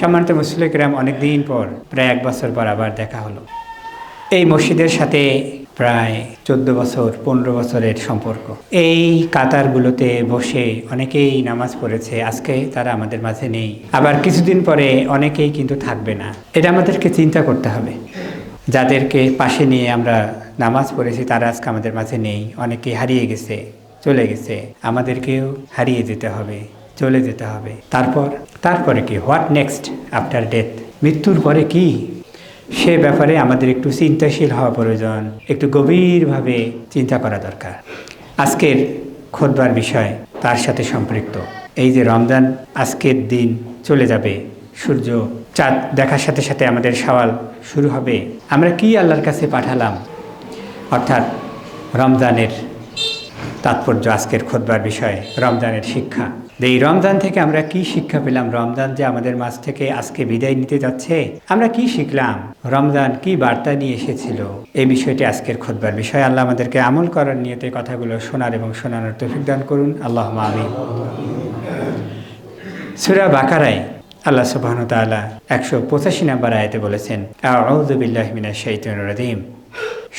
সম্মানিত মুসল্লি কিরাম, অনেকদিন পর প্রায় 1 বছর পর আবার দেখা হলো। এই মসজিদের সাথে প্রায় 14 বছর 15 বছরের সম্পর্ক। এই কাতারগুলোতে বসে অনেকেই নামাজ পড়েছে, আজকে তারা আমাদের মাঝে নেই। আবার কিছুদিন পরে অনেকেই কিন্তু থাকবে না। এটা আমাদেরকে চিন্তা করতে হবে। যাদেরকে পাশে নিয়ে আমরা নামাজ পড়েছি তারা আজকে আমাদের মাঝে নেই, অনেকেই হারিয়ে গেছে, চলে গেছে। আমাদেরকেও হারিয়ে যেতে হবে, চলে যেতে হবে। তারপরে কি, হোয়াট নেক্সট আফটার ডেথ? মৃত্যুর পরে কি, সে ব্যাপারে আমাদের একটু চিন্তাশীল হওয়া প্রয়োজন, একটু গভীরভাবে চিন্তা করা দরকার। আজকের খুতবার বিষয় তার সাথে সম্পৃক্ত। এই যে রমজান আজকের দিন চলে যাবে, সূর্য চাঁদ দেখার সাথে সাথে আমাদের সওয়াল শুরু হবে, আমরা কি আল্লাহর কাছে পাঠালাম। অর্থাৎ রমজানের তাৎপর্য, আজকের খুতবার বিষয় রমজানের শিক্ষা। এই রমজান থেকে আমরা কি শিক্ষা পেলাম? রমজান যে আমাদের মাঝ থেকে আজকে বিদায় নিতে যাচ্ছে, আমরা কি শিখলাম? রমজান কি বার্তা নিয়ে এসেছিল? এই বিষয়টি আজকের খুতবার বিষয়। আল্লাহ আমাদেরকে আমল করার নিয়তে কথাগুলো শোনার এবং শোনানোর তৌফিক দান করুন। আল্লাহুম্মা আমিন। সূরা বাকারায় আল্লাহ সুবহানাহু ওয়া তাআলা 185 নম্বর আয়াতে বলেছেন, আউযু বিল্লাহি মিনাশ শাইতানির রাজিম,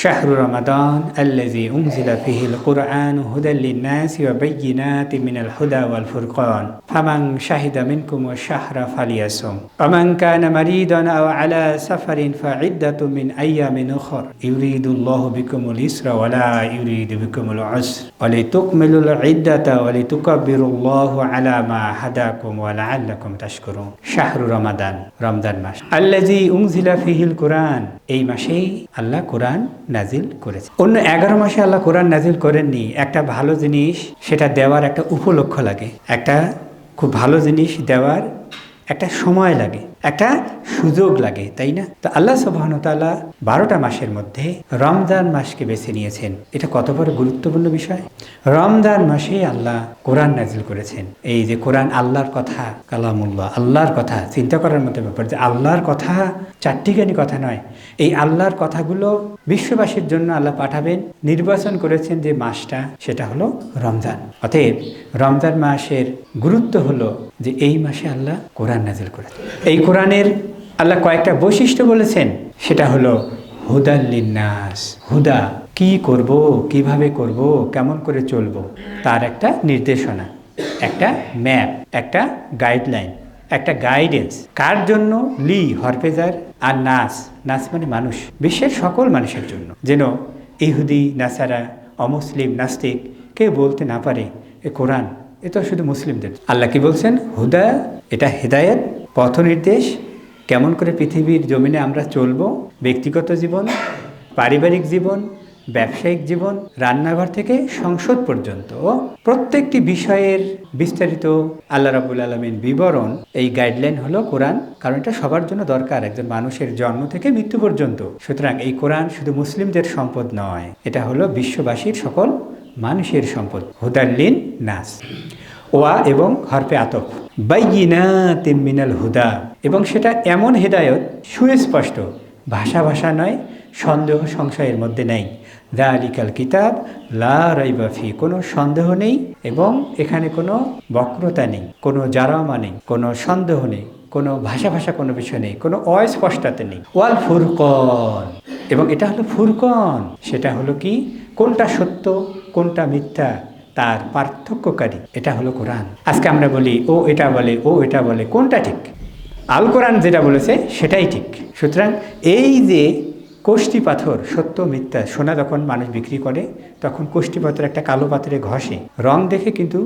শাহরু রমাদান আল্লাযী উনজিলা ফীহিল কুরআনু হুদাল লিন-নাসি ওয়া বায়্যিনাতিন মিনাল হুদা ওয়াল ফুরকান ফামান শাহিদা মিনকুমুশ শাহরা ফালিয়াসুম ওয়া মান কানা মারিদান আও আলা সাফারিন ফাইদ্দাতুম মিন আইয়ামিন উখর ইউরিদুল্লাহু বিকুমুল ইসরা ওয়া লা ইউরিদু বিকুমুল উসর ওয়া লিতুকমিলুল ইদ্দাতা ওয়া লিতুকাব্বিরুল্লাহু আলা মা হাদাকুম ওয়া লাআল্লাকুম তাশকুরুন। শাহরু রমাদান, রমজান মাস, আল্লাযী উনজিলা ফীহিল কুরআন, এই মাসেই আল্লাহ কোরআন নাজিল করেছে। অন্য 11 মাসে আল্লাহ কোরআন নাজিল করেননি। একটা ভালো জিনিস সেটা দেওয়ার একটা উপলক্ষ লাগে, একটা খুব ভালো জিনিস দেওয়ার একটা সময় লাগে, একটা সুযোগ লাগে, তাই না? তো আল্লাহ সুবহানাহু ওয়া তাআলা 12টা মাসের মধ্যে রমজান মাসকে বেছে নিয়েছেন। এটা কত বড় গুরুত্বপূর্ণ বিষয়। রমজান মাসে আল্লাহ কোরআন নাজিল করেছেন। এই যে কোরআন আল্লাহর কথা, কালামুল্লাহ, আল্লাহর কথা, চিন্তা করার মতো ব্যাপার যে আল্লাহর কথা চারটিখানি কথা নয়। এই আল্লাহর কথাগুলো বিশ্ববাসীর জন্য আল্লাহ পাঠাবেন, নির্বাচন করেছেন যে মাসটা, সেটা হলো রমজান। অতএব রমজান মাসের গুরুত্ব হলো যে এই মাসে আল্লাহ কোরআন নাজিল করেছেন। এই কোরআনের আল্লাহ কয়েকটা বৈশিষ্ট্য বলেছেন, সেটা হলো হুদাল লিন্নাস। হুদা, কি করব, কিভাবে করব, কেমন করে চলব, তার একটা নির্দেশনা, একটা ম্যাপ, একটা গাইডলাইন, একটা গাইডেন্স। কার জন্য? লি হরফেজার আর নাস, নাস মানে মানুষ, বিশ্বের সকল মানুষের জন্য, যেন ইহুদি, নাসারা, অমুসলিম, নাস্তিক কেউ বলতে না পারে এ কোরআন এ তো শুধু মুসলিমদের। আল্লাহ কি বলছেন? হুদা, এটা হেদায়েত, পথ নির্দেশ, কেমন করে পৃথিবীর জমিনে আমরা চলবো, ব্যক্তিগত জীবন, পারিবারিক জীবন, ব্যবসায়িক জীবন, রান্নাঘর থেকে সংসদ পর্যন্ত প্রত্যেকটি বিষয়ের বিস্তারিত আল্লাহ রাব্বুল আলামিন বিবরণ। এই গাইডলাইন হলো কোরআন, কারণ এটা সবার জন্য দরকার, একজন মানুষের জন্ম থেকে মৃত্যু পর্যন্ত। সুতরাং এই কোরআন শুধু মুসলিমদের সম্পদ নয়, এটা হলো বিশ্ববাসীর সকল মানুষের সম্পদ। হুদাল্লিন নাস, ওয়া এবং হরফে আতফ, বায়্যিনাতিন মিনাল হুদা, এবং সেটা এমন হেদায়ত, সুস্পষ্ট, ভাষা নয়, সন্দেহ সংশয়ের মধ্যে নেই। যালিকাল কিতাব লা রাইবা ফি, কোনো সন্দেহ নেই এবং এখানে কোনো বক্রতা নেই, কোনো জারামা নেই, কোনো সন্দেহ নেই, কোনো ভাষা কোনো বিষয় নেই, কোনো অস্পষ্টতা নেই। ওয়াল ফুরকান, এবং এটা হলো ফুরকান, সেটা হলো কি, কোনটা সত্য কোনটা মিথ্যা তার পার্থক্যকারী, এটা হলো কোরআন। আজকে আমরা বলি ও এটা বলে, ও এটা বলে, কোনটা ঠিক? আল কোরআন যেটা বলেছে সেটাই ঠিক। সুতরাং এই যে কোষ্টি পাথর, সত্য মিথ্যা, সোনা যখন মানুষ বিক্রি করে তখন কোষ্টি পাথর একটা কালো পাথরে ঘষে, রং দেখে কিন্তু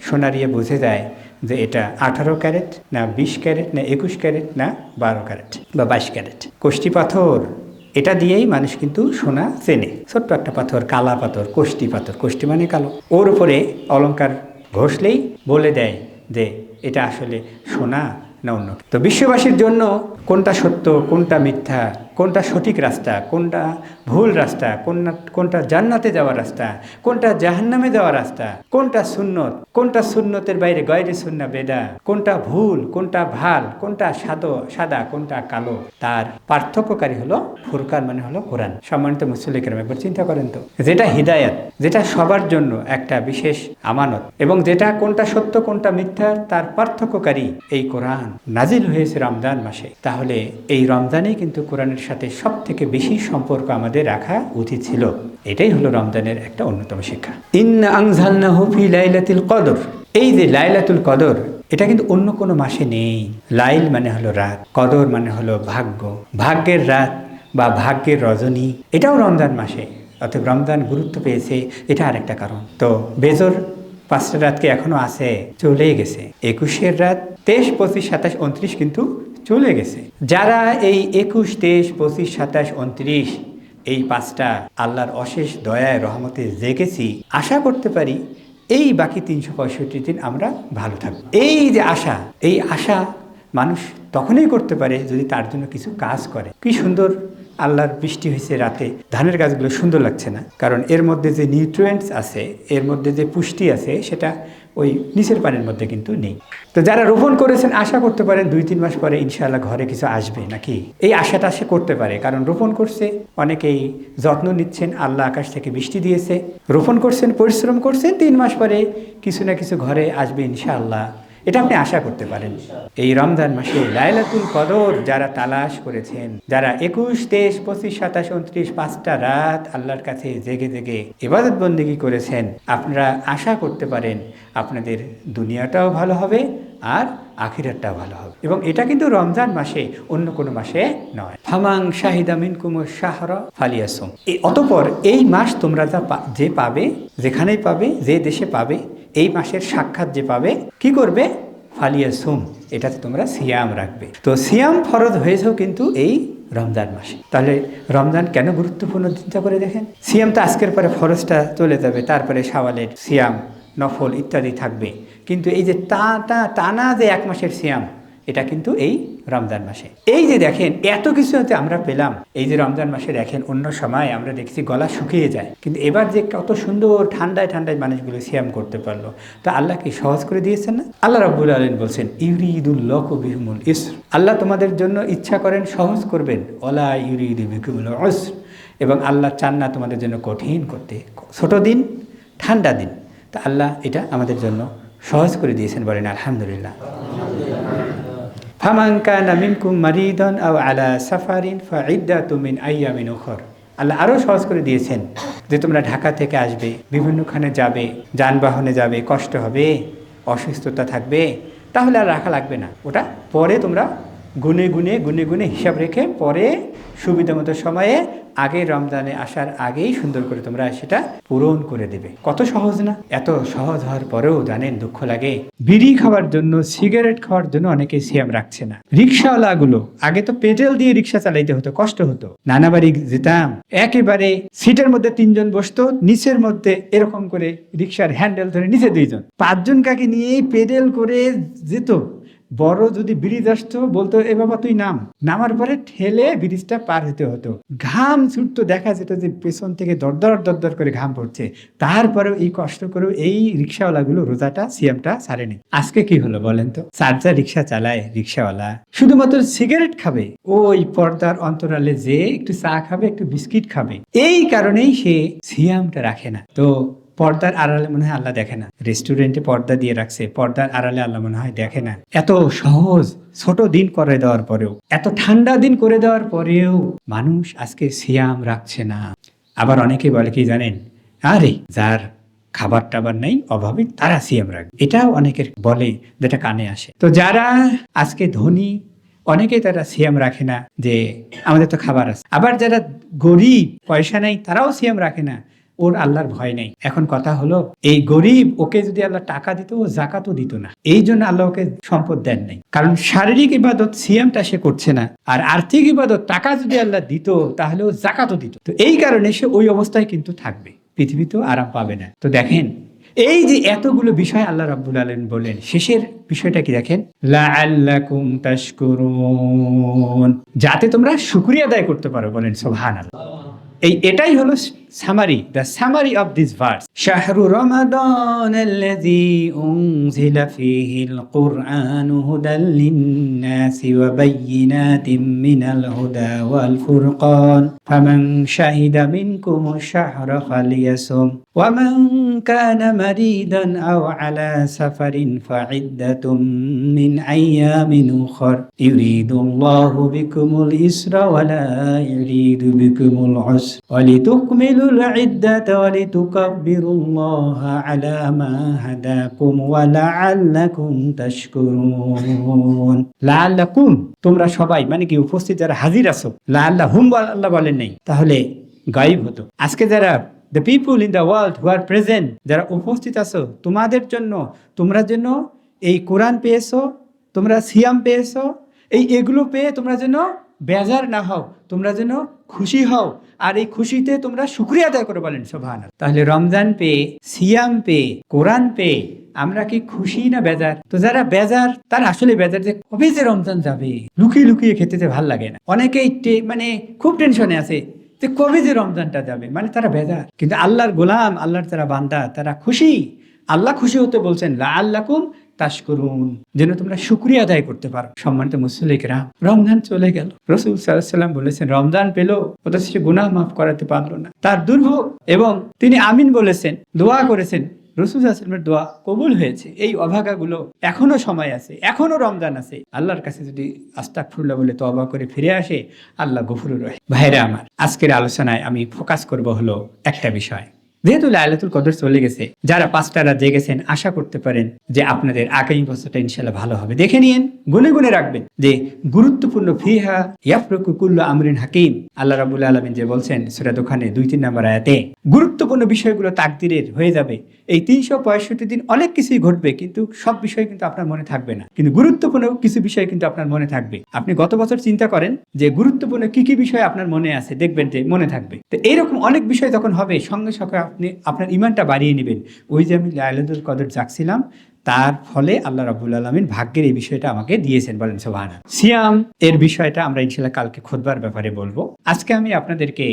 সোনারিয়া বুঝে যায় যে এটা 18 ক্যারেট না 20 ক্যারেট না 21 ক্যারেট না 12 ক্যারেট বা 22 ক্যারেট। কোষ্টি পাথর এটা দিয়েই মানুষ কিন্তু সোনা চেনে। ছোট্ট একটা পাথর, কালা পাথর, কোষ্টি পাথর, কোষ্টি মানে কালো, ওর উপরে অলংকার ঘষলেই বলে দেয় যে এটা আসলে সোনা না অন্য। তো বিশ্ববাসীর জন্য কোনটা সত্য কোনটা মিথ্যা কোনটা সঠিক রাস্তা, কোনটা ভুল রাস্তা, কোনটা জান্নাতে যাওয়ার রাস্তা, কোনটা জাহান্নামে যাওয়ার রাস্তা, কোনটা সুন্নত, কোনটা সুন্নতের বাইরে গয়রে সুন্নাহ বেদা, কোনটা ভুল, কোনটা ভাল, কোনটা সাদা, কোনটা কালো, তার পার্থক্যকারী হলো ফুরকান, মানে হলো কোরআন। সম্মানিত মুসল্লি কেরাম, একবার চিন্তা করেন তো, যেটা হিদায়াত, যেটা সবার জন্য একটা বিশেষ আমানত, এবং যেটা কোনটা সত্য কোনটা মিথ্যা তার পার্থক্যকারী এই কোরআন নাজিল হয়েছে রমজান মাসে। তাহলে এই রমজানেই কিন্তু কোরআনের সাথে সব থেকে বেশি সম্পর্ক আমাদের রাখা উচিত ছিল। এটাই হলো রমজানের একটা অন্যতম শিক্ষা। ইন্না আনজালনাহু ফি লাইলাতুল কদর, এই যে লাইলাতুল কদর, এটা কিন্তু অন্য কোনো মাসে নেই। লাইল মানে হলো রাত, কদর মানে হলো ভাগ্য, ভাগ্যের রাত বা ভাগ্যের রজনী, এটাও রমজান মাসে। অর্থাৎ রমজান গুরুত্ব পেয়েছে, এটা আরেকটা কারণ। তো বেজর 5টা রাতকে এখনো আছে, চলে গেছে। 21 রাত, 23, 25, 27, 29 কিন্তু চলে গেছে। যারা এই 21, 23, 25, 27, 29 এই 5টা আল্লাহর অশেষ দয়ায় রহমতে জেগেছি, আশা করতে পারি এই বাকি 365 দিন আমরা ভালো থাকবো। এই যে আশা, এই আশা মানুষ তখনই করতে পারে যদি তার জন্য কিছু কাজ করে। কি সুন্দর আল্লাহর বৃষ্টি হয়েছে রাতে, ধানের গাছগুলো সুন্দর লাগছে না? কারণ এর মধ্যে যে নিউট্রিয়েন্টস আছে, এর মধ্যে যে পুষ্টি আছে, সেটা ওই নিচের পানির মধ্যে কিন্তু নেই। তো যারা রোপণ করেছেন আশা করতে পারেন 2-3 মাস পরে ইনশাআল্লাহ ঘরে কিছু আসবে, নাকি? এই আশাটা সে করতে পারে, কারণ রোপণ করছে, অনেকেই যত্ন নিচ্ছেন, আল্লাহ আকাশ থেকে বৃষ্টি দিয়েছে, রোপণ করছেন, পরিশ্রম করছেন, 3 মাস পরে কিছু না কিছু ঘরে আসবে ইনশাআল্লাহ। এটা আপনি আশা করতে পারেন। এই রমজান মাসে লাইলাতুল কদর যারা তালাশ করেছেন, যারা 21, 23, 25, 27, 29 5টা রাত আল্লাহর কাছে জেগে জেগে ইবাদত বন্দেগী করেছেন, আপনারা আশা করতে পারেন আপনাদের দুনিয়াটাও ভালো হবে আর আখিরাতটাও ভালো হবে। এবং এটা কিন্তু রমজান মাসে, অন্য কোনো মাসে নয়। ফামাং শাহিদা মিনকুমুশ শাহরা ফালিয়াসুম। অতঃপর এই মাস তোমরা যে পাবে, যেখানেই পাবে, যে দেশে পাবে, এই মাসের সাক্ষাৎ যে পাবে, কি করবে? ফালিয়াসুম, এটাতে তোমরা সিয়াম রাখবে। তো সিয়াম ফরজ হয়েছেও কিন্তু এই রমজান মাসে। তাহলে রমজান কেন গুরুত্বপূর্ণ চিন্তা করে দেখেন। সিয়াম তো আজকের পরে ফরজটা চলে যাবে, তারপরে শাওয়ালের সিয়াম, নফল ইত্যাদি থাকবে, কিন্তু এই যে টানা যে 1 মাসের সিয়াম, এটা কিন্তু এই রমজান মাসে। এই যে দেখেন এত কিছু হতে আমরা পেলাম, এই যে রমজান মাসে দেখেন অন্য সময় আমরা দেখছি গলা শুকিয়ে যায়, কিন্তু এবার যে কত সুন্দর ঠান্ডায় ঠান্ডায় মানুষগুলো সিয়াম করতে পারলো, তা আল্লাহ কি সহজ করে দিয়েছেন না? আল্লাহ রাব্বুল আলামিন বলছেন ইউরিদুল্লাহু বিকুমুল ইসর, আল্লাহ তোমাদের জন্য ইচ্ছা করেন সহজ করবেন, ওয়ালা ইউরিদু বিকুমুল উসর, এবং আল্লাহ চান না তোমাদের জন্য কঠিন করতে, ছোট দিন, ঠান্ডা দিন। তা আল্লাহ এটা আমাদের জন্য সহজ করে দিয়েছেন, বলেন আলহামদুলিল্লাহ। ফামান কানা মিনকুম মারিদান আও আলা সাফারিন ফাইদ্দাতুম মিন আইয়ামিন উখর। আল্লাহ আরও সহজ করে দিয়েছেন যে তোমরা ঢাকা থেকে আসবে, বিভিন্নখানে যাবে, যানবাহনে যাবে, কষ্ট হবে, অসুস্থতা থাকবে, তাহলে আর রাখা লাগবে না। ওটা পরে তোমরা গুনে গুনে হিসাব রেখে পরে সুবিধা মতো সময়ে আগে রমজানে আসার আগেই সুন্দর করে তোমরা সেটা পূরণ করে দেবে। কত সহজ না? এত সহজ হওয়ার পরেও জানেন দুঃখ লাগে, বিড়ি খাওয়ার জন্য, সিগারেট খাওয়ার জন্য অনেকে সিয়াম রাখছে না। রিক্সাওয়ালাগুলো, আগে তো পেডেল দিয়ে রিক্সা চালাইতে হতো, কষ্ট হতো, নানা বাড়ি যেতাম, একেবারে সিটের মধ্যে 3 জন বসতো, নিচের মধ্যে এরকম করে রিক্সার হ্যান্ডেল ধরে নিচে 2 জন, 5 জন কাকে নিয়ে পেডেল করে যেত। বড় যদি ব্রিজ আসতো বলতো এ বাবা তুই নামার পরে ঠেলে ব্রিজটা পার হতে হতো, ঘাম ছুটতো, দেখা যেত যে পেছন থেকে দরদর করে ঘাম পড়ছে, তারপরেও এই কষ্ট করেও এই রিক্সাওয়ালাগুলো রোজাটা সিয়ামটা ছাড়েনি। আজকে কি হলো বলেন তো? চার্জার রিক্সা চালায় রিক্সাওয়ালা, শুধুমাত্র সিগারেট খাবে, ওই পর্দার অন্তরালে যে একটু চা খাবে, একটু বিস্কিট খাবে, এই কারণেই সে সিয়ামটা রাখে না। তো পর্দার আড়ালে মনে হয় আল্লাহ দেখে না, রেস্টুরেন্টে পর্দা দিয়ে রাখছে, পর্দার আড়ালে আল্লাহ মনে হয় দেখে না। এত সহজ ছোট দিন করে দেওয়ার পরেও, এত ঠান্ডা দিন করে দেওয়ার পরেও মানুষ আজকে সিয়াম রাখছে না। আবার অনেকে বলে কি জানেন, আরে যার খাবার টাবার নেই, অভাবী, তারা সিয়াম রাখবে, এটাও অনেকের বলে, যেটা কানে আসে। তো যারা আজকে ধনী, অনেকেই তারা সিয়াম রাখে না, যে আমাদের তো খাবার আছে। আবার যারা গরিব, পয়সা নেই, তারাও সিয়াম রাখে না, ওর আল্লাহর ভয় নেই। এখন কথা হলো, এই গরিব, ওকে যদি আল্লাহ টাকা দিত, ও জাকাতও দিত না। এই জন্য আল্লাহ ওকে সম্পদ দেন নাই, কারণ শারীরিক ইবাদত সিয়ামটা সে করছে না, আর আর্থিক ইবাদত টাকা যদি আল্লাহ দিত তাহলে ও জাকাতও দিত। তো এই কারণে সে ওই অবস্থায় কিন্তু থাকবে, পৃথিবীতেও আরাম পাবে না। তো দেখেন এই যে এতগুলো বিষয় আল্লাহ রাব্বুল আলামিন বলেন, শেষের বিষয়টা কি দেখেন, লাআল্লাকুম তাশকুরুন, যাতে তোমরা শুকরিয়া আদায় করতে পারো। বলেন সুবহানাল্লাহ। এটাই হলো summary, the summary of this verse. শাহরু রমাদান আল্লাযী উনজিলা ফীহিল কুরআনু হুদাল লিন-নাসি ওয়া বায়্যিনাতিম মিনাল হুদা ওয়াল ফুরকান ফামান শাহিদা মিনকুমুশ শাহরা ফালিয়াসুম ওয়া মান কানা মারিদান আও আলা সাফারিন ফাইদ্দাতুম মিন আইয়ামিন উখর ইউরিদুল্লাহু বিকুমুল ইসরা ওয়া লা ইউরিদু বিকুমুল উসরা ولتكملوا العدة ولتكبروا الله على ما هداكم ولعلكم تشكرون। লাআল্লাকুম, তোমরা সবাই মানে কি উপস্থিত যারা হাজির আছো, লাআল্লাহুম আল্লাহ বলেন নাই, তাহলে গায়েব হতো। আজকে যারা the people in the world who are present, যারা উপস্থিত আছো, তোমাদের জন্য, তোমরা জন্য এই কোরআন পেয়েছো, তোমরা সিয়াম পেয়েছো, এগুলো পেয়ে তোমরা যেন বেজার না হও, তোমরা যেন খুশি হও, আর এই খুশিতে তোমরা শুকরিয়া আদায় করে। বলেন সুবহানাল্লাহ। তাহলে রমজান পেয়ে, সিয়াম পেয়ে, কোরআন পেয়ে আমরা কি খুশি না বেজার? তো যারা বেজার তারা আসলে বেজার, যে কবে যে রমজান যাবে, লুকিয়ে লুকিয়ে খেতে ভাল লাগে না। অনেকেই মানে খুব টেনশনে আছে যে কবে যে রমজানটা যাবে, মানে তারা বেজার। কিন্তু আল্লাহর গোলাম, আল্লাহর যারা বান্দা, তারা খুশি। আল্লাহ খুশি হতে বলছেন লাআল্লাকুম তাশকুরুন, যেন তোমরা শুকরিয়া আদায় করতে পারো। সম্মানিত মুসলিম কিরাম, রমজান চলে গেল, রাসূল সাল্লাল্লাহু আলাইহি ওয়াসাল্লাম বলেছেন রমজান পেল, অথচ সে গুনাহ মাফ করাতে পারলো না, তার দুর্ভোগ। এবং তিনি আমিন বলেছেন, দোয়া করেছেন, রাসূল সাল্লাল্লাহু আলাইহি ওয়াসাল্লামের দোয়া কবুল হয়েছে। এই অভাগাগুলো এখনো সময় আছে, এখনো রমজান আছে। আল্লাহর কাছে যদি আস্তাগফিরুল্লাহ বলে তওবা করে ফিরে আসে, আল্লাহ গফুরুর রহিম। ভাইরা আমার, আজকের আলোচনায় আমি ফোকাস করব হলো একটা বিষয়। যেহেতু লাইলাতুল কদর চলে গেছে, যারা 5টা রাত জেগেছেন, আশা করতে পারেন যে আপনাদের আগামী বছরটা ইনশাআল্লাহ ভালো হবে। দেখে নিয়েন, গুনে গুনে রাখবেন যে গুরুত্বপূর্ণ ফিহা ইয়াফরাকু কুল্লু আমরিন হাকিম। আল্লাহ রাব্বুল আলামিন যে বলছেন সূরা দোখানে 2-3 নম্বর আয়াতে, গুরুত্বপূর্ণ বিষয়গুলো তাকদীরের হয়ে যাবে। এই 365 দিন অনেক কিছুই ঘটবে, কিন্তু সব বিষয় কিন্তু আপনার মনে থাকবে না। কিন্তু গুরুত্বপূর্ণ কিছু বিষয় কিন্তু আপনার মনে থাকবে। আপনি গত বছর চিন্তা করেন যে গুরুত্বপূর্ণ কি কি বিষয় আপনার মনে আছে, দেখবেন যে মনে থাকবে। তো এইরকম অনেক বিষয় যখন হবে, সঙ্গে সঙ্গে আপনি আপনার ঈমানটা বাড়িয়ে নেবেন। ওই যে আমি লাইলাতুল কদর জাগছিলাম, তার ফলে আল্লাহ রাব্বুল আলামিন ভাগ্যের এই বিষয়টা আমাকে দিয়েছেন। বলেন সুবহানাল্লাহ। সিয়াম এর বিষয়টা আমরা ইনশাআল্লাহ কালকে খুতবার ব্যাপারে বলবো। আজকে আমি আপনাদেরকে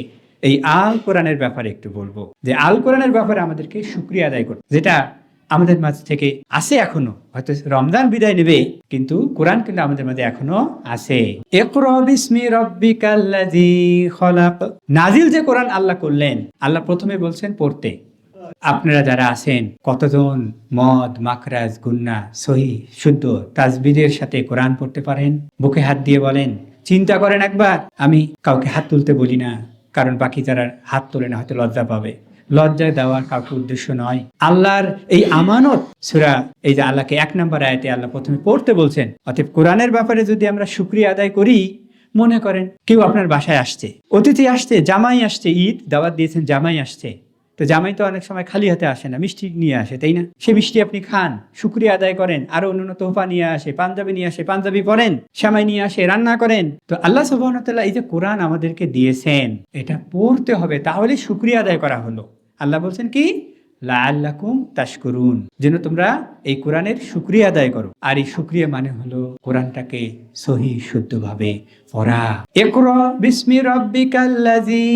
এই আল কোরআনের ব্যাপারে একটু বলবো, যে আল কোরআনের ব্যাপারে আমাদেরকে শুকরিয়া আদায় করতে, যেটা আমাদের মাঝ থেকে আছে এখনো। হয়তো রমজান বিদায় নেবে, কিন্তু কোরআন কিন্তু আমাদের মাঝে এখনো আছে। ইকরা বিসমি রাব্বিকাল্লাযী খলাক, নাজিল যে কোরআন আল্লাহ করলেন, আল্লাহ প্রথমে বলছেন পড়তে। আপনারা যারা আছেন, কতজন মদ, মাখরাজ, গুন্না, সহি, শুদ্ধ তাজবিদের সাথে কোরআন পড়তে পারেন? বুকে হাত দিয়ে বলেন। চিন্তা করেন একবার, আমি কাউকে হাত তুলতে বলি না, কারণ বাকি যারা হাত তোলে না হয়তো লজ্জা পাবে। লজ্জায় দেওয়ার কাউকে উদ্দেশ্য নয়। আল্লাহর এই আমানত, সূরা এই যে আল্লাহকে 1 নম্বর আয়াতে আল্লাহ প্রথমে পড়তে বলছেন। অতএব কোরআনের ব্যাপারে যদি আমরা শুকরিয়া আদায় করি, মনে করেন কেউ আপনার বাসায় আসছে, অতিথি আসছে, জামাই আসছে, ঈদ দাওয়াত দিয়েছেন, জামাই আসছে। তো জামাই তো অনেক সময় খালি হাতে আসে না, মিষ্টি নিয়ে আসে, তাই না? সে মিষ্টি আপনি খান, শুকরিয়া আদায় করেন। আরো অন্যান্য তোহফা নিয়ে আসে, পাঞ্জাবি নিয়ে আসে, পাঞ্জাবি পরেন, সেমাই নিয়ে আসে, রান্না করেন। তো আল্লাহ সুবহানাহু ওয়া তাআলা এই যে কোরআন আমাদেরকে দিয়েছেন, এটা পড়তে হবে, তাহলে শুকরিয়া আদায় করা হলো। আল্লাহ বলছেন কি, লাআল্লাকুম তাশকুরুন, যেন তোমরা এই কোরআনের শুকরিয়া আদায় করো। আর এই শুকরিয়া মানে হলো কোরআনটাকে সহি শুদ্ধভাবে পড়া। ইকরা বিসমি রাব্বিকাল্লাযী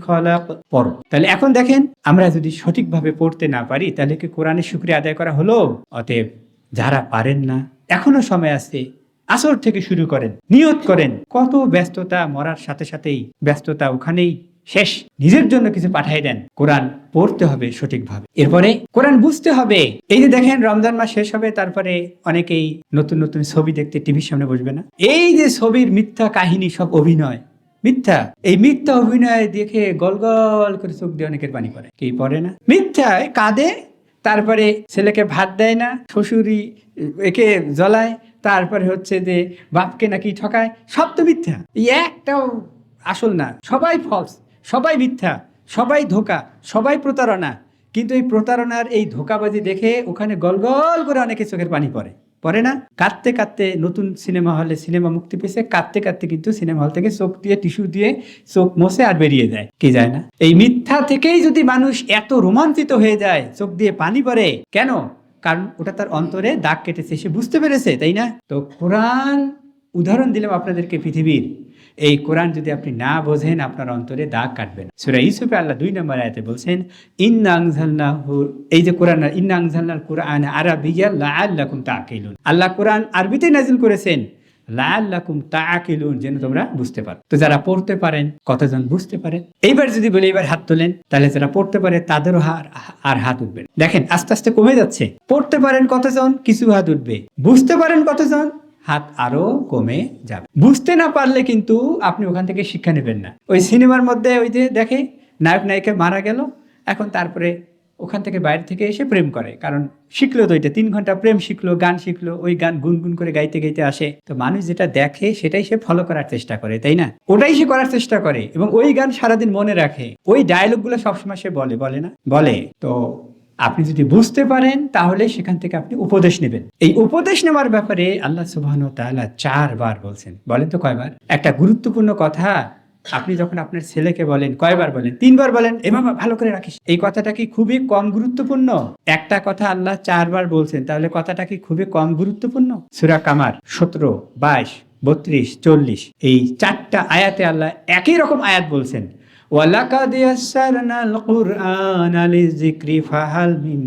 খলাক, পড়ো। তাহলে এখন দেখেন, আমরা যদি সঠিকভাবে পড়তে না পারি, তাহলে কি কোরআনের শুকরিয়া আদায় করা হলো? অতএব যারা পারেন না, এখনো সময় আছে, আসর থেকে শুরু করেন, নিয়ত করেন। কত ব্যস্ততা, মরার সাথে সাথেই ব্যস্ততা ওখানেই শেষ। নিজের জন্য কিছু পাঠিয়ে দেন, কোরআন পড়তে হবে সঠিকভাবে, এরপরে কোরআন বুঝতে হবে। এই যে দেখেন রমজান মাস শেষ হবে, তারপরে অনেকেই নতুন নতুন ছবি দেখতে টিভির সামনে বসবে না? এই যে ছবির মিথ্যা কাহিনী, সব অভিনয়, মিথ্যা। এই মিথ্যা অভিনয় দেখে গল গল করে চোখ দিয়ে অনেকের পানি পড়ে। কি পড়ে না? মিথ্যায় কাঁদে, তারপরে ছেলেকে ভাত দেয় না, শ্বশুরি একে জ্বলায়, তারপরে হচ্ছে যে বাপকে নাকি ঠকায়। সব তো মিথ্যা, একটাও আসল না, সবাই ফলস, সবাই মিথ্যা, সবাই ধোঁকা, সবাই প্রতারণা। কিন্তু এই প্রতারণার এই ধোঁকাবাজি দেখে ওখানে গল গল করে অনেকে চোখের পানি পড়ে। পড়ে না? কাঁদতে কাঁদতে নতুন সিনেমা হলে সিনেমা মুক্তি পেয়েছে, কাঁদতে কাঁদতে কিন্তু সিনেমা হল থেকে চোখ দিয়ে টিস্যু দিয়ে চোখ মোছে আর বেরিয়ে যায়, কি যায় না? এই মিথ্যা থেকেই যদি মানুষ এত রোমাঞ্চিত হয়ে যায়, চোখ দিয়ে পানি পড়ে, কেন? কারণ ওটা তার অন্তরে দাগ কেটেছে, সে বুঝতে পেরেছে, তাই না? তো কোরআন উদাহরণ দিলাম আপনাদেরকে পৃথিবীর, এই কোরআন যদি আপনি না বোঝেন আপনার অন্তরে দাগ কাটবে না। সূরা ইউসুফে আল্লাহ 2 নম্বর আয়াতে বলছেন ইন্না আনজালনাহু, এই যে কোরআন, ইন্না আনজালনাল কুরআন আরাবিয়্যান লাআল্লাকুম তাআকিলুন, আল্লাহ কোরআন আরবিতে নাজিল করেছেন লাআল্লাকুম তাআকিলুন, যেন তোমরা বুঝতে পারো। তো যারা পড়তে পারেন, কতজন বুঝতে পারেন? এইবার যদি বলি এবার হাত তোলেন, তাহলে যারা পড়তে পারে তাদেরও আর হাত উঠবে। দেখেন আস্তে আস্তে কমে যাচ্ছে। পড়তে পারেন কতজন? কিছু হাত উঠবে। বুঝতে পারেন কতজন? হাত আরো কমে যাবে। বুঝতে না পারলে কিন্তু আপনি ওখান থেকে শিক্ষা নেবেন না। ওই সিনেমার মধ্যে ওই যে দেখে নায়ক নায়িকা মারা গেল, এখন তারপরে ওখান থেকে বাইরে থেকে এসে প্রেম করে, কারণ শিখলো তো এটা 3 ঘন্টা প্রেম শিখলো, গান শিখলো, ওই গান গুনগুন করে গাইতে গাইতে আসে। তো মানুষ যেটা দেখে সেটাই সে ফলো করার চেষ্টা করে, তাই না? ওটাই সে করার চেষ্টা করে এবং ওই গান সারাদিন মনে রাখে, ওই ডায়লগগুলো সবসময় সে বলে না? বলে। তো আপনি যদি বুঝতে পারেন তাহলে সেখান থেকে আপনি উপদেশ নেবেন। এই উপদেশ নেওয়ার ব্যাপারে আল্লাহ সুবহানাহু ওয়া তাআলা 4 বার বলছেন। বলেন তো কয়বার? একটা গুরুত্বপূর্ণ কথা আপনি যখন আপনার ছেলেকে বলেন, কয়বার বলেন? 3 বার বলেন, এ বাবা ভালো করে রাখিস। এই কথাটা কি খুবই কম গুরুত্বপূর্ণ? একটা কথা আল্লাহ 4 বার বলছেন, তাহলে কথাটা কি খুবই কম গুরুত্বপূর্ণ? সূরা কামার 17, 22, 32, 40 এই 4টা আয়াতে আল্লাহ একই রকম আয়াত বলছেন, ওয়ালাকাদ ইয়াসসারনাল কুরআনা লিযিকরি ফাহাল মিন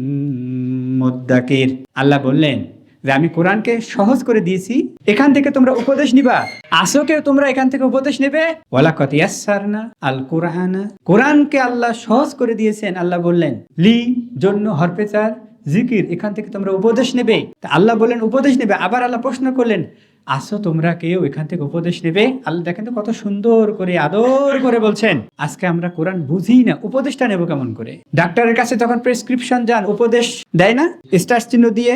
মুদ্দাকির। আল্লাহ বললেন যে আমি কোরআনকে সহজ করে দিয়েছি, এখান থেকে তোমরা উপদেশ নিবা। আসোকে তোমরা এখান থেকে উপদেশ নেবে। ওয়ালাকাদ ইয়াসসারনা আল কুরআনা, কোরআনকে আল্লাহ সহজ করে দিয়েছেন। আল্লাহ বললেন লি জন্য হরফেচার জিকির, এখান থেকে তোমরা উপদেশ নেবে। তা আল্লাহ বললেন উপদেশ নেবে। আবার আল্লাহ প্রশ্ন করলেন আসো তোমরা কেউ এখান থেকে উপদেশ নেবে? আল্লাহ দেখেন তো কত সুন্দর করে আদর করে বলছেন। আজকে আমরা কোরআন বুঝি না, উপদেশটা নেব কেমন করে? ডাক্তারের কাছে যখন প্রেসক্রিপশন যান, উপদেশ দেয় না স্টার চিহ্ন দিয়ে,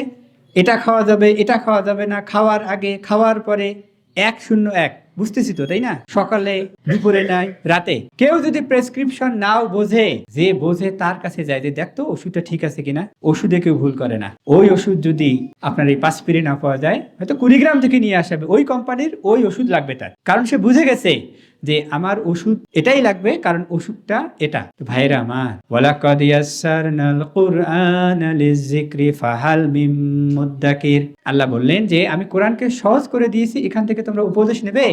এটা খাওয়া যাবে, এটা খাওয়া যাবে না, খাওয়ার আগে খাওয়ার পরে 101, বুঝতেছি তো, তাই না? সকালে, দুপুরে নাই, রাতে। কেউ যদি প্রেসক্রিপশন নাও বোঝে, যে বোঝে তার কাছে যায় যে দেখতো ওষুধটা ঠিক আছে কিনা। ওষুধে কেউ ভুল করে না। ওই ওষুধ যদি আপনার এই 5 পিরে না পাওয়া যায়, হয়তো কুড়িগ্রাম থেকে নিয়ে আসবে, ওই কোম্পানির ওই ওষুধ লাগবে তার, কারণ সে বুঝে গেছে যে আমার ওষুধ এটাই লাগবে, কারণ ওষুধটা এটা। ভাইরা আমার, ওয়ালাকাদ ইয়াসসারনাল কুরআনা লিযিকরি ফাহাল মিন মুদ্দাকির, আল্লাহ বললেন যে আমি কোরআনকে সহজ করে দিয়েছি, এখান থেকে তোমরা উপদেশ নেবে।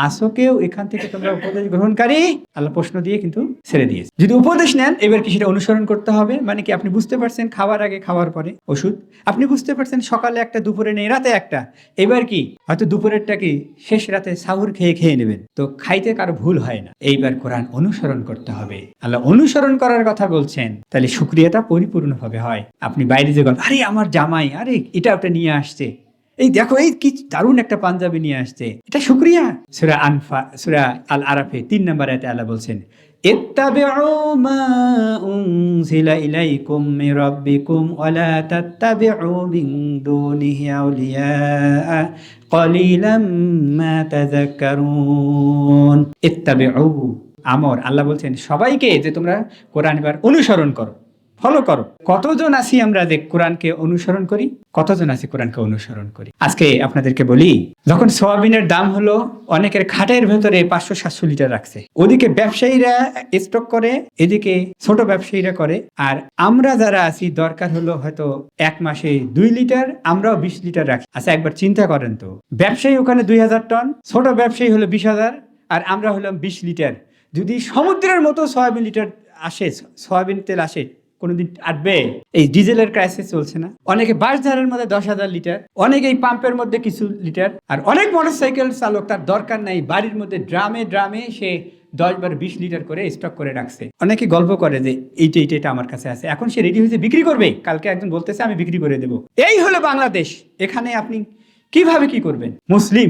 আসো কেউ এখান থেকে তোমরা উপদেশ গ্রহণকারী? আল্লাহ প্রশ্ন দিয়ে কিন্তু ছেড়ে দিয়েছে। যদি উপদেশ নেন, এবার কি সেটা অনুসরণ করতে হবে? মানে কি আপনি বুঝতে পারছেন খাওয়ার আগে খাওয়ার পরে ওষুধ, আপনি বুঝতে পারছেন সকালে একটা, দুপুরে নেই, রাতে একটা। এবার কি হয়তো দুপুরেরটা কি শেষ রাতে সাহুর খেয়ে নেবেন, তো খাইতে কারো ভুল হয় না। এইবার কোরআন অনুসরণ করতে হবে। আল্লাহ অনুসরণ করার কথা বলছেন, তাহলে শুকরিয়াটা পরিপূর্ণভাবে হয়। আপনি বাইরে যে গল্প, আরে আমার জামাই, আরে এটা ওটা নিয়ে আসছে, এই দেখো এই কি দারুণ একটা পাঞ্জাবি নিয়ে আসছে, এটা শুকরিয়া। সূরা আল আরাফে 3 নম্বর আয়াতে আল্লাহ বলছেন ইত্তাবিউ মা উনজিলা ইলাইকুম মির রাব্বিকুম ওয়া লা তাত্তাবিউ মিন দুনিহি আউলিয়া ক্বালিলাম মা তাযাক্কারুন। ইত্তাবিউ আমর, আল্লাহ বলছেন সবাইকে যে তোমরা কোরআন এবার অনুসরণ করো, ফলো করো। কতজন আছি আমরা যে কোরআনকে অনুসরণ করি? কতজন আছি কোরআনকে অনুসরণ করি? আজকে আপনাদেরকে বলি, যখন সোয়াবিনের দাম হলো, অনেকের খাটের ভেতরে 500-700 লিটার রাখছে। ওদিকে ব্যবসায়ীরা স্টক করে, এদিকে ছোট ব্যবসায়ীরা করে, আর আমরা যারা আছি দরকার হলো হয়তো 1 মাসে 2 লিটার, আমরাও 20 লিটার রাখি। আচ্ছা একবার চিন্তা করেন তো, ব্যবসায়ী ওখানে 2000 টন, ছোট ব্যবসায়ী হলো 20,000, আর আমরা হলাম 20 লিটার। যদি সমুদ্রের মতো সয়াবিন লিটার আসে, সয়াবিন তেল আসে, কোনোদিন আটবে? এই ডিজেলের ক্রাইসিস চলছে না? অনেকে বাসধারের মধ্যে 10,000 লিটার, অনেকে এই পাম্পের মধ্যে কিছু লিটার, আর অনেক মোটরসাইকেল চালক তার দরকার নাই, বাড়ির মধ্যে ড্রামে ড্রামে সে 10-20 লিটার করে স্টক করে রাখছে। অনেকে গল্প করে যে এইটা আমার কাছে আছে, এখন সে রেডি হয়েছে বিক্রি করবে, কালকে একজন বলতেছে আমি বিক্রি করে দেবো। এই হলো বাংলাদেশ। এখানে আপনি কিভাবে কি করবেন? মুসলিম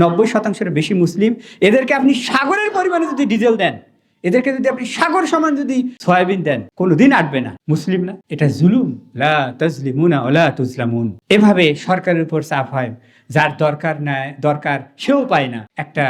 90%-এর বেশি মুসলিম, এদেরকে আপনি সাগরের পরিমাণে যদি ডিজেল দেন, এদেরকে যদি আপনি সাগর সমান যদি সয়াবিন দেন, কোনোদিন আটবে না। মুসলিম না, এটা জুলুম। লা তাজলিমুনা ওয়ালা তুজলামুন। এভাবে সরকারের উপর চাপ হয়, যার দরকার সেও পায় না। একটা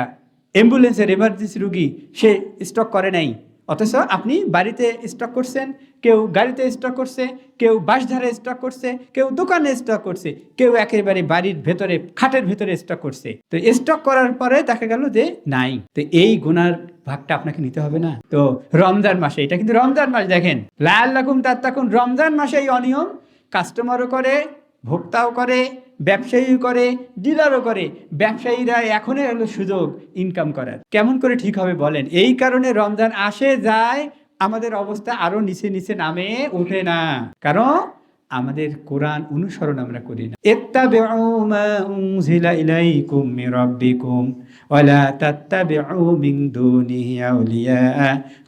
অ্যাম্বুলেন্সের এমার্জেন্সি রোগী, সে স্টক করে নাই, অথচ আপনি বাড়িতে স্টক করছেন, কেউ গাড়িতে স্টক করছে, কেউ বাসধারে স্টক করছে, কেউ দোকানে স্টক করছে, কেউ একেবারে বাড়ির ভেতরে খাটের ভেতরে স্টক করছে। তো স্টক করার পরে দেখা গেল যে নাই। তো এই গুনার ভাগটা আপনাকে নিতে হবে না? তো রমজান মাসে, এটা কিন্তু রমজান মাস, দেখেন লাআল্লাকুম তাত্তাকুন, রমজান মাসে এই অনিয়ম কাস্টমারও করে, ভোক্তাও করে, ব্যবসায়ীও করে, ডিলারও করে। ব্যবসায়ীরা এখনই হলো সুযোগ ইনকাম করার। কেমন করে ঠিক হবে বলেন? এই কারণে রমজান আসে যায়, আমাদের অবস্থা আরো নিচে নিচে নামে ওঠে না, কারণ আমাদের কোরআন অনুসরণ আমরা করি না। ইত্তাবিউ মা উনজিলা ইলাইকুম মির রাব্বিকুম ওয়া লা তাত্তাবিউ মিন দুনিহি আউলিয়া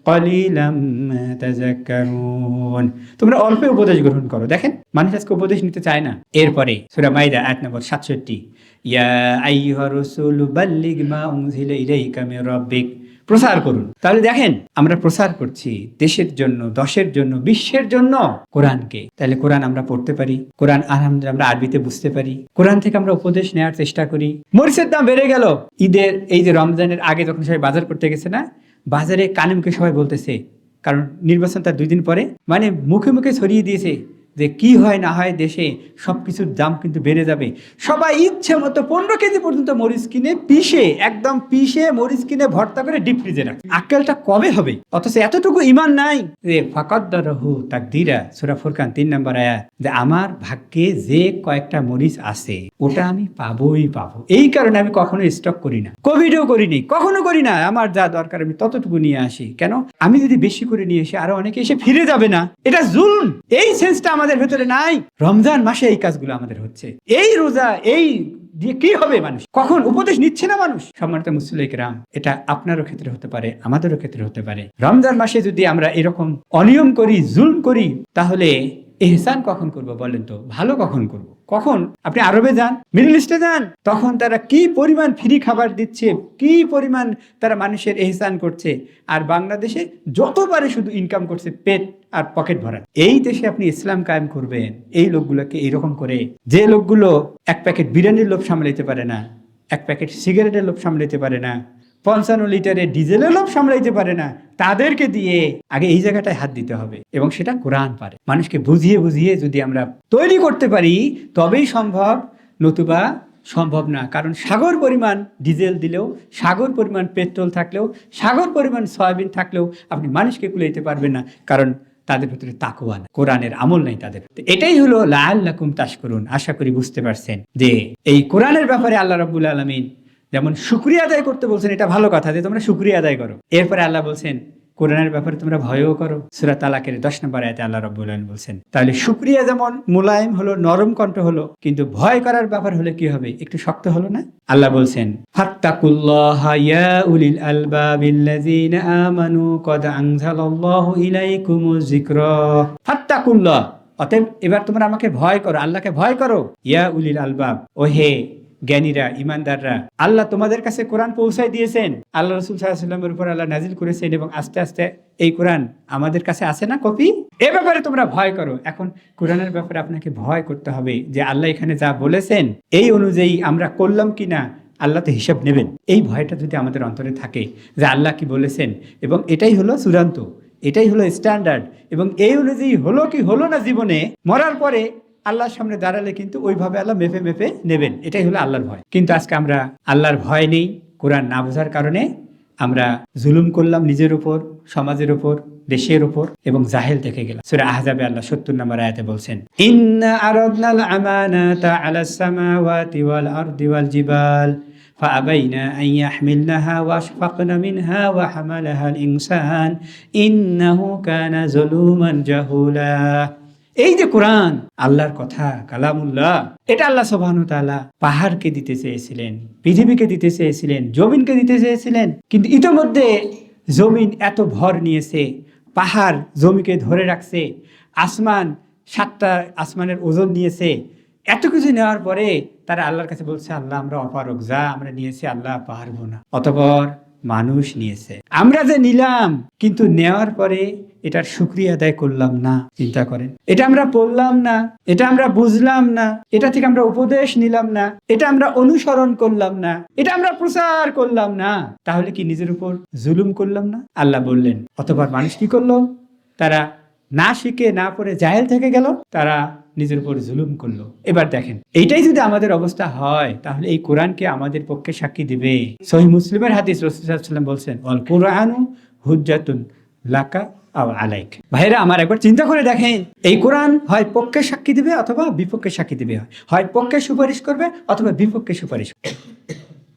কলিলাম মা তাযাক্কারুন। তোমরা অল্প উপদেশ গ্রহণ করো। দেখেন মানুষ আজকে উপদেশ নিতে চায় না। এরপরে সূরা মাইদা আয়াত নম্বর 67, ইয়া আইয়ুহার রাসূলু বাল্লিগ মা উনজিলা ইলাইকা মির রাব্বিক, প্রচার করুন। তাহলে দেখেন আমরা প্রচার করছি দেশের জন্য, দশের জন্য, বিশ্বের জন্য কোরআনকে। তাহলে কোরআন আমরা পড়তে পারি, কোরআন আলহামদুলিল্লাহ আমরা আরবিতে বুঝতে পারি, কোরআন থেকে আমরা উপদেশ নেওয়ার চেষ্টা করি। মরিচের দাম বেড়ে গেল ঈদের, এই যে রমজানের আগে যখন সবাই বাজার করতে গেছে না, বাজারে কানে মুখে সবাই বলতেছে, কারণ নির্বাচন তার 2 দিন পরে, মানে মুখে মুখে ছড়িয়ে দিয়েছে যে কি হয় না হয় দেশে সবকিছুর দাম কিন্তু বেড়ে যাবে। সবাই ইচ্ছে মতো 15 কেজি পর্যন্ত মরিচ কিনে পিষে, একদম পিষে মরিচ কিনে ভর্তা করে ডিপ ফ্রিজে রাখে। আক্কেলটা কবে হবে? অথচ এতটুকু ঈমান নাই যে ফাকাদ্দারাহু তাকদীরা, সূরা ফুরকান 3 নম্বর আয়াত, যে আমার ভাগ্যে যে কয়েকটা মরিচ আছে ওটা আমি পাবোই পাবো। এই কারণে আমি কখনো স্টক করি না, কোভিডও করিনি, কখনো করি না। আমার যা দরকার আমি ততটুকু নিয়ে আসি। কেন? আমি যদি বেশি করে নিয়ে আসি আরো অনেকে এসে ফিরে যাবে না, এটা জুলুম। এই সেন্সটা আমাদের ভেতরে নাই। রমজান মাসে এই কাজগুলো আমাদের হচ্ছে। এই রোজা, এই দিয়ে কি হবে? মানুষ কখন উপদেশ নিচ্ছে না মানুষ। সম্মানিত মুসলিম কিরাম, এটা আপনারও ক্ষেত্রে হতে পারে, আমাদেরও ক্ষেত্রে হতে পারে। রমজান মাসে যদি আমরা এরকম অনিয়ম করি, জুলুম করি, তাহলে ইহসান কখন করব বলেন তো? ভালো কখন করব? কখন? আপনি আরবে যান, মিডল ইস্টে যান, তখন তারা কি পরিমাণ ফ্রি খাবার দিচ্ছে, কি পরিমাণ তারা মানুষের ইহসান করছে। আর বাংলাদেশে যত পারে শুধু ইনকাম করছে পেট আর পকেট ভরা। এই দেশে আপনি ইসলাম কায়েম করবেন এই লোকগুলোকে এইরকম করে, যে লোকগুলো 1 প্যাকেট বিরিয়ানির লোভ সামলাইতে পারে না, 1 প্যাকেট সিগারেটের লোভ সামলাইতে পারে না, 55 লিটারের ডিজেলের লোভ সামলাইতে পারে না, তাদেরকে দিয়ে আগে এই জায়গাটায় হাত দিতে হবে। এবং সেটা কোরআন পারে। মানুষকে বুঝিয়ে বুঝিয়ে যদি আমরা তৈরি করতে পারি তবেই সম্ভব, নতুবা সম্ভব না। কারণ সাগর পরিমাণ ডিজেল দিলেও, সাগর পরিমাণ পেট্রোল থাকলেও, সাগর পরিমাণ সয়াবিন থাকলেও আপনি মানুষকে কুলাইতে পারবেন না, কারণ তাদের ভিতরে তাকওয়া না, কোরআনের আমল নাই তাদের। এটাই হলো লাআল্লাকুম তাশকুরুন। আশা করি বুঝতে পারছেন যে এই কোরআনের ব্যাপারে আল্লাহ রাব্বুল আলামিন যেমন শুকরিয়া আদায় করতে বলছেন, এটা ভালো কথা যে তোমরা শুকরিয়া আদায় করো। এরপরে আল্লাহ বলছেন কোরআনের ব্যাপারে তোমরা ভয়ও করো। সূরা তালাকের 10 নম্বর আয়াতে আল্লাহ রাব্বুল আলামিন বলছেন। তাহলে শুকরিয়া যেমন মোলায়েম হলো, নরম কণ্ঠ হলো, কিন্তু ভয় করার ব্যাপার হলে কি হবে? একটু শক্ত হলো না? আল্লাহ বলছেন ফাত্তাকুল্লাহা ইয়া উলিল আলবাবিল্লাযিনা আমানু কদ আনজালাল্লাহু ইলাইকুমুয যিকরা। ফাত্তাকুল্লাহ, অতএব এবার তোমরা আমাকে ভয় করো, আল্লাহকে ভয় করো। ইয়া উলিল আলবাব, ও হে জ্ঞানীরা, ইমানদাররা, আল্লাহ তোমাদের কাছে কোরআন পৌঁছায় দিয়েছেন, আল্লাহ রাসূল সাল্লাল্লাহু আলাইহি ওয়াসাল্লামের উপর আল্লাহ নাজিল করেছেন, এবং আস্তে আস্তে এই কোরআন আমাদের কাছে আসে না কপি। এ ব্যাপারে তোমরা ভয় করো। এখন কোরআনের ব্যাপারে আপনাকে ভয় করতে হবে যে আল্লাহ এখানে যা বলেছেন এই অনুযায়ী আমরা করলাম কিনা, আল্লাহ তো হিসাব নেবেন। এই ভয়টা যদি আমাদের অন্তরে থাকে যে আল্লাহ কি বলেছেন এবং এটাই হলো চূড়ান্ত, এটাই হলো স্ট্যান্ডার্ড, এবং এই অনুযায়ী হলো কি হলো না জীবনে, মরার পরে আল্লাহর সামনে দাঁড়ালে কিন্তু ওইভাবে আল্লাহ মেপে মেপে নেবেন। এটাই হলো আল্লাহর ভয়। কিন্তু আজকে আমরা আল্লাহর ভয় নেই, কোরআন না বোঝার কারণে আমরা জুলুম করলাম নিজের উপর, সমাজের উপর, দেশের উপর, এবং জাহেল থেকে গেলাম। সূরা আহজাবে আল্লাহ 70 নম্বর আয়াতে বলছেন ইন্না আরাদনাল আমানাতা আলাস সামাওয়াতি ওয়াল আরদি ওয়াল জিবাল فأبينا أن يحملنها وأشفقن منها وحملها الإنسان إنه كان ظلوما جهولا। এই যে কোরআন আল্লাহর কথা, কালামুল্লাহ, এটা আল্লাহ সুবহানাহু ওয়া তাআলা পাহাড়কে দিতে চেয়েছিলেন, পৃথিবীকে দিতে চেয়েছিলেন, জমিনকে দিতে চেয়েছিলেন, কিন্তু ইতোমধ্যে জমিন এত ভর নিয়েছে, পাহাড় জমিকে ধরে রাখছে, আসমান 7টা আসমানের ওজন নিয়েছে। এত কিছু নেওয়ার পরে তারা আল্লাহর কাছে বলছে আল্লাহ আমরা অপারগ, যা আমরা নিয়েছি আল্লাহ পারবো না। অতঃপর মানুষ নিয়েছে, আমরা যে নিলাম, কিন্তু নেওয়ার পরে এটার শুকরিয়া আদায় করলাম না। চিন্তা করেন, এটা আমরা পড়লাম না, এটা আমরা বুঝলাম না, এটা থেকে আমরা উপদেশ নিলাম না, এটা আমরা অনুসরণ করলাম না, এটা আমরা প্রচার করলাম না, তাহলে কি নিজের উপর জুলুম করলাম না? আল্লাহ বললেন, অতঃপর মানুষ কি করলো? তারা না শিখে না পড়ে জাহেল থেকে গেল, তারা নিজের উপর জুলুম করলো। এবার দেখেন, এইটাই যদি আমাদের অবস্থা হয়, তাহলে এই কোরআনকে আমাদের পক্ষে সাক্ষী দিবে। সহিহ মুসলিমের হাদিস, রাসূল সাল্লাল্লাহু আলাইহি ওয়াসাল্লাম বলছেন, ওয়াল কুরআনু হুজ্জাতুন লাকা আও আলাইক। ভাইরা আমার, একবার চিন্তা করে দেখেন, এই কোরআন হয় পক্ষে সাক্ষী দিবে অথবা বিপক্ষে সাক্ষী দিবে, হয় পক্ষে সুপারিশ করবে অথবা বিপক্ষে সুপারিশ করবে।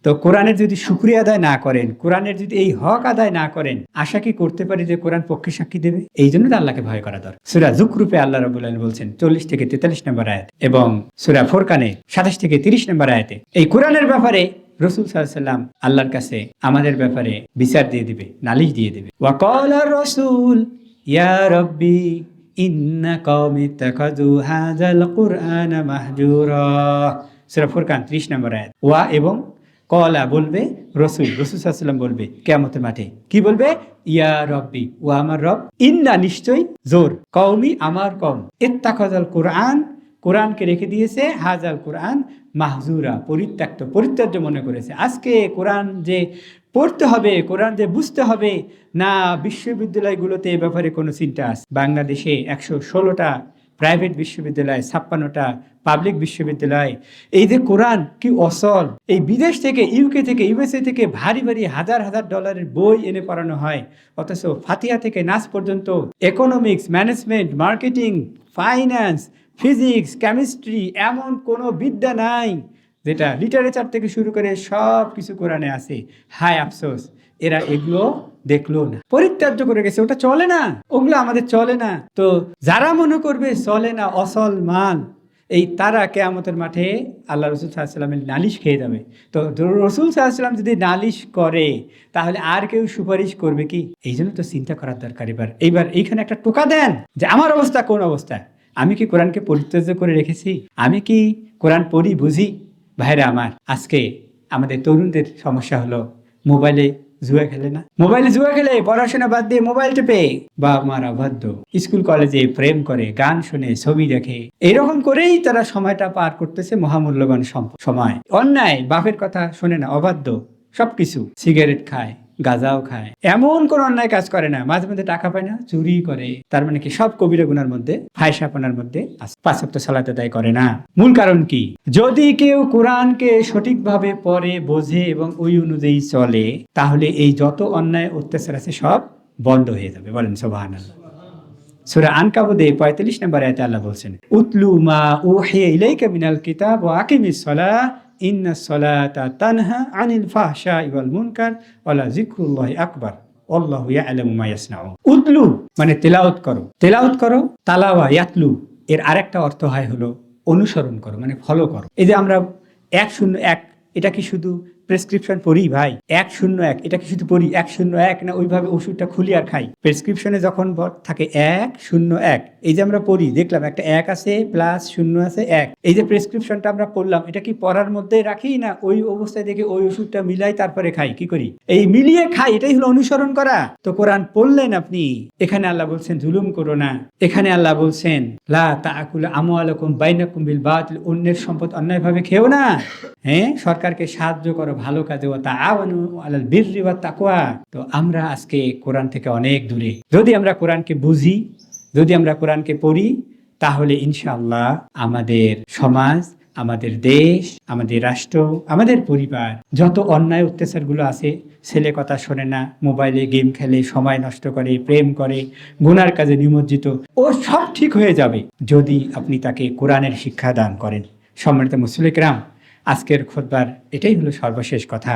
তো কোরআনের যদি শুকরিয়া আদায় না করেন, কোরআনের যদি এই হক আদায় না করেন, আশা কি করতে পারি যে কোরআন পক্ষে সাক্ষী দেবে? এই জন্য তো আল্লাহকে ভয় করা দরকার। সূরা যুকরুফে আল্লাহ রাব্বুল আলামিন বলছেন 40 থেকে 43 নম্বর আয়াত, এবং সূরা ফুরকানে 27 থেকে 30 নম্বর আয়াতে এই কোরআনের ব্যাপারে রাসূল সাল্লাল্লাহু আলাইহি ওয়াসাল্লাম আল্লাহর কাছে আমাদের ব্যাপারে বিচার দিয়ে দিবে, নালিশ দিয়ে দিবে। ওয়া ক্বালার রাসূল ইয়া রাব্বি ইন্না কওমি ইত্তাখাযু হাযাল কুরআনা মাহজুরা। সূরা ফুরকান 30 নম্বর আয়াত। ওয়া এবং কলা বলবে, রসুল সাল্লাল্লাহু আলাইহি ওয়াসাল্লাম বলবে কিয়ামতের মাঠে, কি বলবে? ইয়া রব্বি, ও আমার রব, ইন্না নিশ্চয়, জোর, কওমি আমার কওম, ইত্তাখাযাল কুরআন, কোরআনকে রেখে দিয়েছে, হাজাল কোরআন মাহজুরা, পরিত্যক্ত, পরিত্যাজ্য মনে করেছে। আজকে কোরআন যে পড়তে হবে, কোরআন যে বুঝতে হবে না, বিশ্ববিদ্যালয়গুলোতে এ ব্যাপারে কোনো চিন্তা আছে? বাংলাদেশে 116টা প্রাইভেট বিশ্ববিদ্যালয়, 56টা পাবলিক বিশ্ববিদ্যালয়। এই যে কোরআন কি অসল, এই বিদেশ থেকে, ইউকে থেকে, ইউএসএ থেকে ভারী ভারী হাজার হাজার ডলারের বই এনে পড়ানো হয়, অথচ ফাতিহা থেকে নাস পর্যন্ত economics, management, marketing, finance, physics, chemistry, এমন কোনো বিদ্যা নাই যেটা লিটারেচার থেকে শুরু করে সব কিছু কোরআনে আছে। হায় আফসোস, এরা এগুলো দেখলো না, পরিত্যাজ্য করে গেছে, ওটা চলে না, ওগুলো আমাদের চলে না। তো যারা মনে করবে চলে না, অসল মাল, এই তারা কিয়ামতের মাঠে আল্লাহ রাসূল সাল্লাল্লাহু আলাইহি ওয়াসাল্লামের নালিশ খেয়ে যাবে। তো রাসূল সাল্লাল্লাহু আলাইহি ওয়াসাল্লাম যদি নালিশ করে, তাহলে আর কেউ সুপারিশ করবে কি? এই জন্য তো চিন্তা করার দরকার। এইবার এইখানে একটা টোকা দেন যে আমার অবস্থা কোন অবস্থা, আমি কি কোরআনকে পরিত্যাজ্য করে রেখেছি? আমি কি কোরআন পড়ি, বুঝি? ভাইরা আমার, আজকে আমাদের তরুণদের সমস্যা হলো মোবাইলে জুয়া খেলে না, মোবাইলে জুয়া খেলে, পড়াশোনা বাদ দিয়ে মোবাইল টেপে, বাপ মারা বাধ্য, স্কুল কলেজে প্রেম করে, গান শুনে, ছবি দেখে, এরকম করেই তারা সময়টা পার করতেছে, মহামূল্যবান সময়। অন্যায়, বাপের কথা শোনে না, অবাধ্য, সবকিছু, সিগারেট খায়, গাঁজাও খায়, এমন কোন অন্যায় কাজ করে না, মাঝে মধ্যে টাকা পায় না, চুরি করে। তার মানে কি সব কবিরা গুনার মধ্যে, ফাহিশাপনার মধ্যে আছে। 5 ওয়াক্ত সালাত আদায় করে না। মূল কারণ কি? যদি কেউ কোরআনকে সঠিকভাবে পড়ে, বোঝে এবং ওই অনুযায়ী চলে, তাহলে এই যত অন্যায় অত্যাচার আছে সব বন্ধ হয়ে যাবে। বলেন সুবহানাল্লাহ। সূরা আনকাবুতে 45 নম্বর আয়াতে আল্লাহ বলছেন, উতলু মা উহিয়া ইলাইকা মিনাল কিতাব ওয়া আকিমিস সালাহ ইন্নাস সালাতা তানহা আনিল ফাহশাই ওয়াল মুনকার ওয়ালা যিকরুল্লাহি আকবার আল্লাহু ইয়ালামু মা ইয়াসনাউন। উতলু মানে তেলাওয়াত করো, তেলাওয়াত করো, তালাওয়া, ইয়াতলু এর আরেকটা অর্থ হয় হলো অনুসরণ করো, মানে ফলো করো। এই যে আমরা 101, এটা কি শুধু প্রেসক্রিপশন পড়ি ভাই? 101, এটা কি শুধু পড়ি 101 না ওইভাবে ওষুধটা খুলি আর খাই? প্রেসক্রিপশনে যখন থাকে 101, এই যে আমরা পড়ি, দেখলাম একটা 1 আছে, প্লাস 0 আছে, 1, এই যে প্রেসক্রিপশনটা আমরা পড়লাম, এটা কি পড়ার মধ্যে রাখি না ওই অবস্থায় দেখে ওই ওষুধটা মিলাই তারপরে খাই? কি করি? এই মিলিয়ে খাই, এটাই হলো অনুসরণ করা। তো কোরআন পড়লেন আপনি, এখানে আল্লাহ বলছেন জুলুম করো না, এখানে আল্লাহ বলছেন লা তাআকুলু আমওয়ালাকুম বাইনাকুম বিল বাতিল, অন্যের সম্পদ অন্যায়ভাবে খেও না। হ্যাঁ, সরকারকে সাহায্য করো ভালো কাজে, ওয়া তাআওয়ানু আলাল বিররি ওয়াত তাকওয়া। তো আমরা আজকে কোরআন থেকে অনেক দূরে। যদি আমরা কোরআনকে বুঝি, যদি আমরা কোরআনকে পড়ি, তাহলে ইনশাআল্লাহ আমাদের সমাজ, আমাদের দেশ, আমাদের রাষ্ট্র, আমাদের পরিবার, যত অন্যায় অত্যাচারগুলো আছে, ছেলে কথা শোনে না, মোবাইলে গেম খেলে, সময় নষ্ট করে, প্রেম করে, গুনার কাজে নিমজ্জিত, ও সব ঠিক হয়ে যাবে যদি আপনি তাকে কোরআনের শিক্ষা দান করেন। সম্মানিত মুসলিম কিরাম, আজকের খুতবার এটাই হলো সর্বশেষ কথা,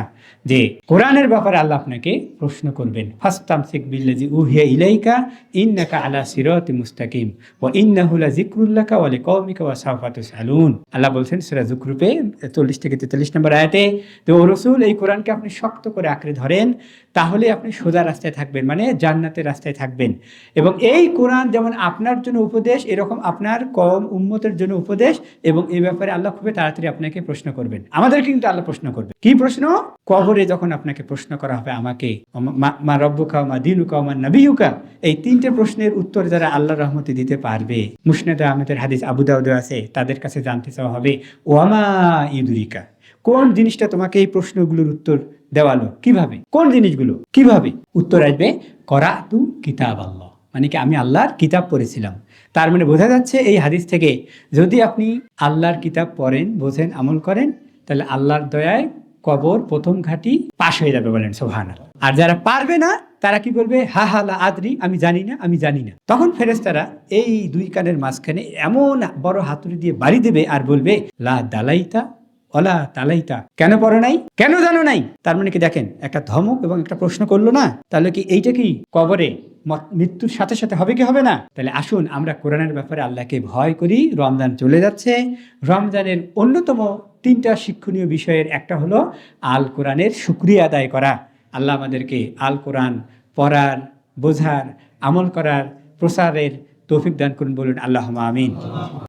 যে কোরআনের ব্যাপারে আল্লাহ আপনাকে প্রশ্ন করবেন। ফাস্তামসিক বিল্লাযী উহিয়া ইলাইকা ইন্নাকা আলা সিরাতিম মুস্তাকিম ওয়া ইন্নাহু লাযিকরুল লাকা ওয়া লিকাওমিকা ওয়া সাওফা তুসআলুন। আল্লাহ বলছেন সূরা যুকরুফে 40 থেকে 43 নম্বর আয়াতে, তো ও রাসূল, এই কোরআনকে আপনি শক্ত করে আঁকড়ে ধরেন, তাহলে আপনি সোজা রাস্তায় থাকবেন, মানে জান্নাতের রাস্তায় থাকবেন। এবং এই কোরআন যেমন আপনার জন্য উপদেশ, এরকম আপনার কওম উম্মতের জন্য উপদেশ, এবং এই ব্যাপারে আল্লাহ খুবই তাড়াতাড়ি আপনাকে প্রশ্ন করবেন, আমাদের কিন্তু আল্লাহ প্রশ্ন করবে। কি প্রশ্ন? কবরে যখন আপনাকে প্রশ্ন করা হবে, আমাকে মা রব্বুকা মা দিনুকা মা নবিয়ুকা, এই 3টে প্রশ্নের উত্তর যারা আল্লাহর রহমতে দিতে পারবে, মুসনাদে আহমেদের হাদিস, আবু দাউদে আছে, তাদের কাছে জানতে চাওয়া হবে ওয়ামা ইউদুরিকা, কোন জিনিসটা তোমাকে এই প্রশ্নগুলোর উত্তর দেওয়ালো, কিভাবে, কোন জিনিসগুলো কিভাবে? উত্তর আসবে করাতু কিতাব আল্লাহ, মানে কি আমি আল্লাহর কিতাব পড়েছিলাম। তার মানে বোঝা যাচ্ছে এই হাদিস থেকে, যদি আপনি আল্লাহর কিতাব পড়েন, বোঝেন, আমল করেন, তাহলে আল্লাহর দয়ায় কবর প্রথম ঘাটি পাশ হয়ে যাবে, বলেন সুবহানাল্লাহ। আর যারা পারবে না তারা কি বলবে? হা হা লা আদরি, আমি জানি না, আমি জানি না। তখন ফেরেশতারা এই দুই কানের মাঝখানে এমন বড় হাতুড়ি দিয়ে বাড়ি দেবে আর বলবে লা দালাইতা ওলা তালাইতা, কেন পড়ো নাই, কেন জানো নাই? তার মানে কি দেখেন, একটা ধমক এবং একটা প্রশ্ন করলো না, তাহলে কি এইটা কি কবরে মৃত্যুর সাথে সাথে হবে কি হবে না? তাহলে আসুন আমরা কোরআনের ব্যাপারে আল্লাহকে ভয় করি। রমজান চলে যাচ্ছে, রমজানের অন্যতম 3টা শিক্ষণীয় বিষয়ের একটা হলো আল কোরআনের শুকরিয়া আদায় করা। আল্লাহ আমাদেরকে আল কোরআন পড়ার, বোঝার, আমল করার, প্রসারের তৌফিক দান করুন, বলুন আল্লাহুম্মা আমিন।